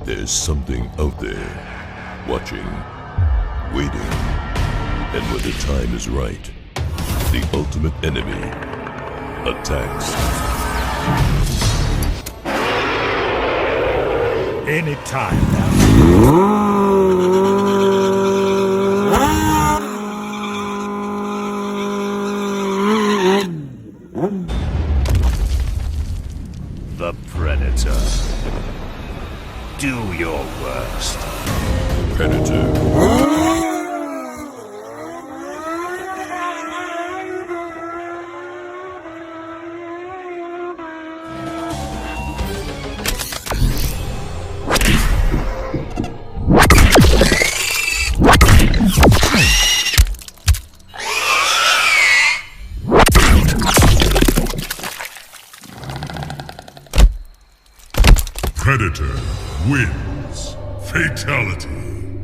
There's something out there, watching, waiting, and when the time is right, the ultimate enemy attacks. Anytime now. The Predator. Do your worst. Predator. Predator wins. Fatality.